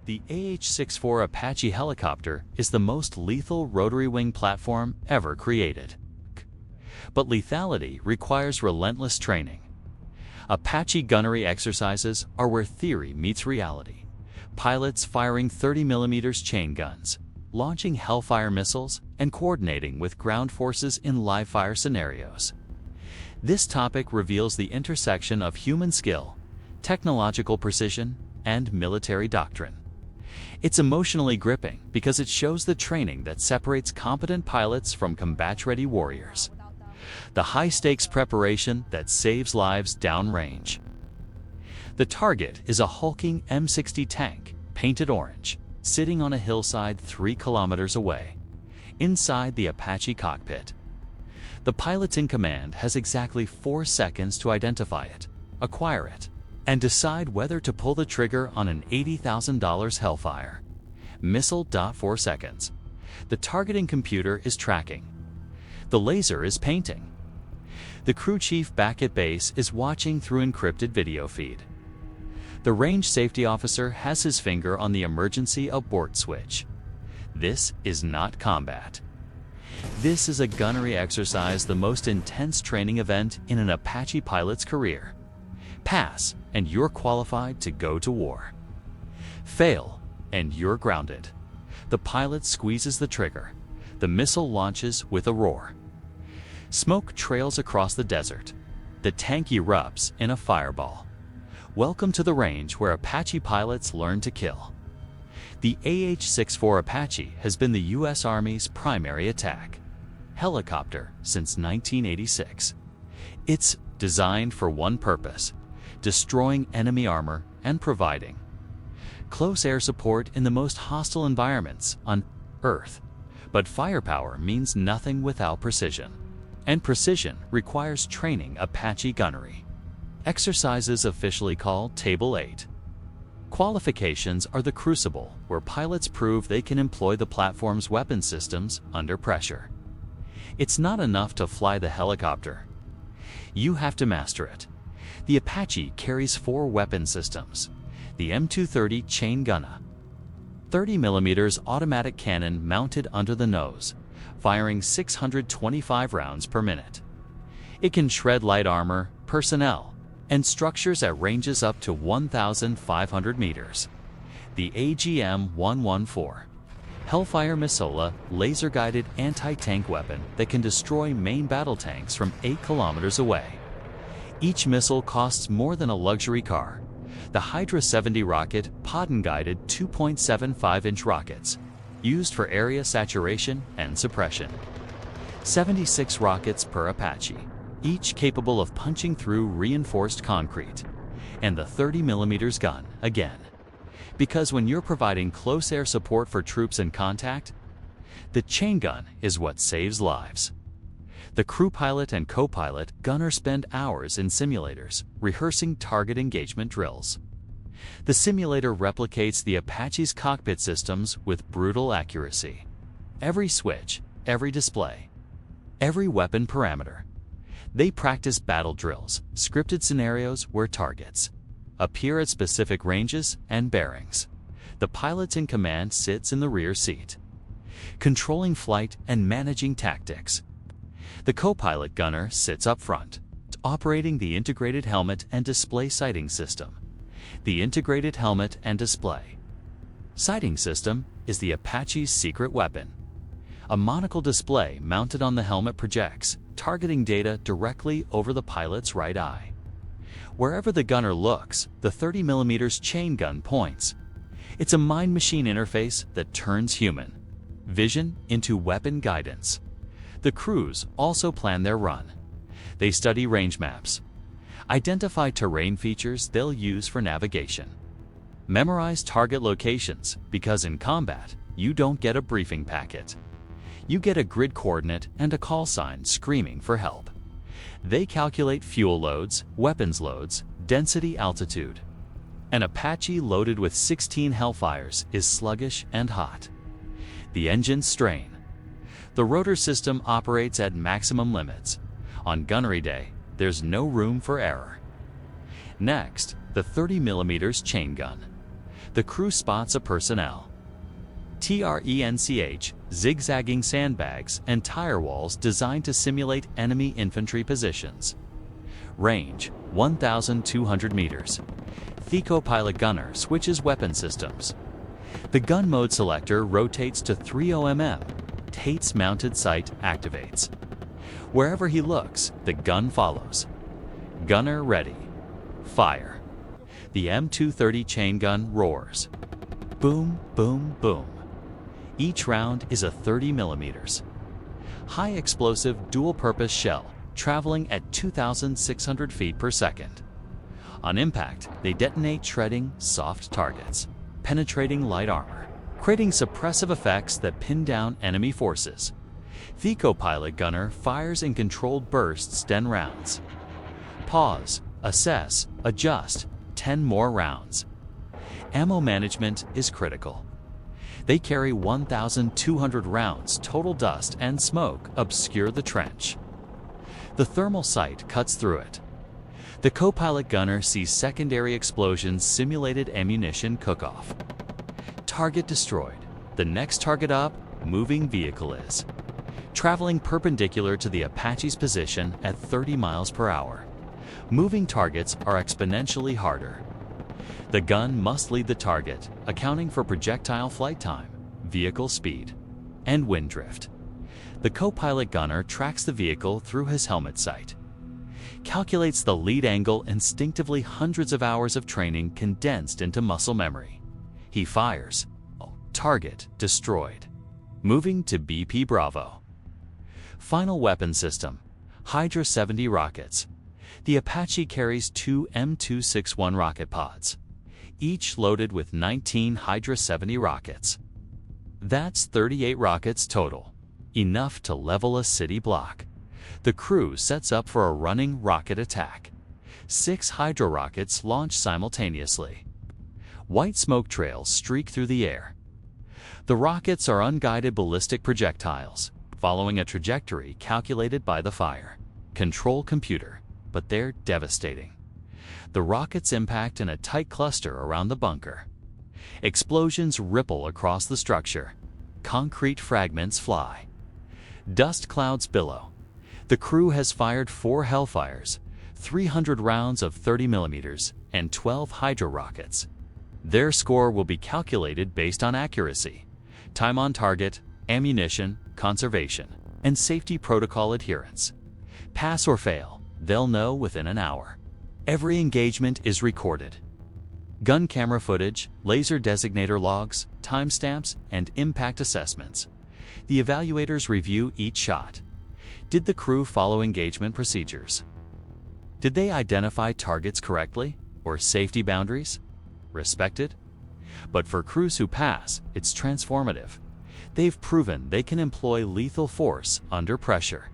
The AH-64 Apache helicopter is the most lethal rotary wing platform ever created. But lethality requires relentless training. Apache gunnery exercises are where theory meets reality. Pilots firing 30mm chain guns, launching Hellfire missiles, and coordinating with ground forces in live-fire scenarios. This topic reveals the intersection of human skill, technological precision, and military doctrine. It's emotionally gripping because it shows the training that separates competent pilots from combat-ready warriors. The high-stakes preparation that saves lives downrange. The target is a hulking M60 tank, painted orange, sitting on a hillside 3 kilometers away, inside the Apache cockpit. The pilot in command has exactly 4 seconds to identify it, acquire it, and decide whether to pull the trigger on an $80,000 Hellfire. Missile. 4 seconds. The targeting computer is tracking. The laser is painting. The crew chief back at base is watching through encrypted video feed. The range safety officer has his finger on the emergency abort switch. This is not combat. This is a gunnery exercise, the most intense training event in an Apache pilot's career. Pass, and you're qualified to go to war. Fail, and you're grounded. The pilot squeezes the trigger. The missile launches with a roar. Smoke trails across the desert. The tank erupts in a fireball. Welcome to the range where Apache pilots learn to kill. The AH-64 Apache has been the U.S. Army's primary attack helicopter since 1986. It's designed for one purpose: destroying enemy armor and providing close air support in the most hostile environments on Earth. But firepower means nothing without precision, and precision requires training Apache gunnery. Exercises officially called Table 8. Qualifications are the crucible where pilots prove they can employ the platform's weapon systems under pressure. It's not enough to fly the helicopter. You have to master it. The Apache carries 4 weapon systems: the M230 chain gunner, 30mm automatic cannon mounted under the nose, firing 625 rounds per minute. It can shred light armor, personnel, and structures at ranges up to 1,500 meters. The AGM-114 Hellfire missile, laser-guided anti-tank weapon that can destroy main battle tanks from 8 kilometers away. Each missile costs more than a luxury car. The Hydra 70 rocket, pod-guided 2.75-inch rockets, used for area saturation and suppression. 76 rockets per Apache, each capable of punching through reinforced concrete. And the 30mm gun, again. Because when you're providing close air support for troops in contact, the chain gun is what saves lives. The crew pilot and co-pilot gunner spend hours in simulators, rehearsing target engagement drills. The simulator replicates the Apache's cockpit systems with brutal accuracy. Every switch, every display, every weapon parameter. They practice battle drills, scripted scenarios where targets appear at specific ranges and bearings. The pilot in command sits in the rear seat, controlling flight and managing tactics. The co-pilot gunner sits up front, operating the integrated helmet and display sighting system. The integrated helmet and display sighting system is the Apache's secret weapon. A monocle display mounted on the helmet projects, targeting data directly over the pilot's right eye. Wherever the gunner looks, the 30mm chain gun points. It's a mind-machine interface that turns human vision into weapon guidance. The crews also plan their run. They study range maps, identify terrain features they'll use for navigation, memorize target locations, because in combat, you don't get a briefing packet. You get a grid coordinate and a call sign screaming for help. They calculate fuel loads, weapons loads, density, altitude. An Apache loaded with 16 Hellfires is sluggish and hot. The engines strain. The rotor system operates at maximum limits. On gunnery day, there's no room for error. Next, the 30mm chain gun. the crew spots a personnel. TRENCH, zigzagging sandbags and tire walls designed to simulate enemy infantry positions. Range, 1,200 meters. THECO pilot gunner switches weapon systems. The gun mode selector rotates to 30mm. TATE's mounted sight activates. Wherever he looks, the gun follows. Gunner ready. Fire. The M230 chain gun roars. Boom, boom, boom. Each round is a 30mm. High explosive dual-purpose shell, traveling at 2,600 feet per second. On impact, they detonate shredding soft targets, penetrating light armor, creating suppressive effects that pin down enemy forces. THECO pilot gunner fires in controlled bursts 10 rounds. Pause, assess, adjust, 10 more rounds. Ammo management is critical. They carry 1,200 rounds. Total dust and smoke obscure the trench. The thermal sight cuts through it. The co-pilot gunner sees secondary explosions, simulated ammunition cook-off. Target destroyed. The next target up, moving vehicle is. Traveling perpendicular to the Apache's position at 30 miles per hour. Moving targets are exponentially harder. The gun must lead the target, accounting for projectile flight time, vehicle speed, and wind drift. The co-pilot gunner tracks the vehicle through his helmet sight. Calculates the lead angle instinctively, hundreds of hours of training condensed into muscle memory. He fires. Target destroyed. Moving to BP Bravo. Final weapon system. Hydra 70 rockets. The Apache carries 2 M261 rocket pods, each loaded with 19 Hydra 70 rockets. That's 38 rockets total, enough to level a city block. The crew sets up for a running rocket attack. 6 Hydra rockets launch simultaneously. White smoke trails streak through the air. The rockets are unguided ballistic projectiles, following a trajectory calculated by the fire control computer, but they're devastating. The rockets impact in a tight cluster around the bunker. Explosions ripple across the structure. Concrete fragments fly. Dust clouds billow. The crew has fired 4 Hellfires, 300 rounds of 30mm, and 12 Hydra rockets. Their score will be calculated based on accuracy, time on target, ammunition, conservation, and safety protocol adherence. Pass or fail, they'll know within an hour. Every engagement is recorded. Gun camera footage, laser designator logs, timestamps, and impact assessments. The evaluators review each shot. Did the crew follow engagement procedures? Did they identify targets correctly, or safety boundaries respected? But for crews who pass, it's transformative. They've proven they can employ lethal force under pressure.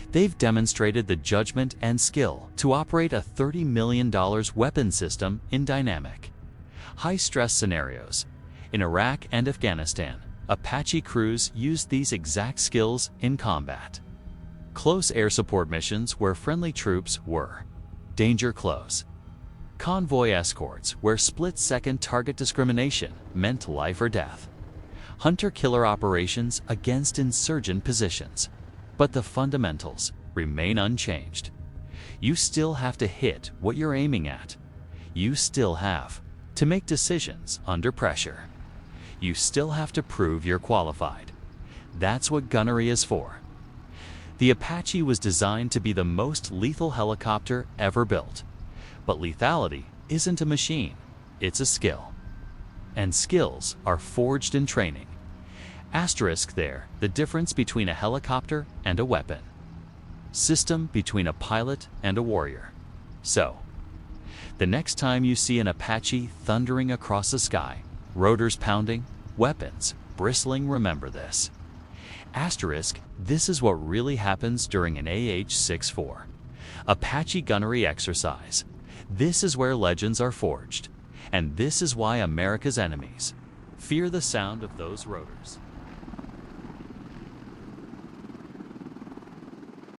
They've demonstrated the judgment and skill to operate a $30 million weapon system in dynamic, high-stress scenarios. In Iraq and Afghanistan, Apache crews used these exact skills in combat. Close air support missions where friendly troops were danger close. Convoy escorts where split-second target discrimination meant life or death. Hunter-killer operations against insurgent positions. But the fundamentals remain unchanged. You still have to hit what you're aiming at. You still have to make decisions under pressure. You still have to prove you're qualified. That's what gunnery is for. The Apache was designed to be the most lethal helicopter ever built. But lethality isn't a machine, it's a skill. And skills are forged in training. Asterisk there, the difference between a helicopter and a weapon. System between a pilot and a warrior. So, the next time you see an Apache thundering across the sky, rotors pounding, weapons bristling, remember this. Asterisk, this is what really happens during an AH-64 Apache gunnery exercise. This is where legends are forged. And this is why America's enemies fear the sound of those rotors.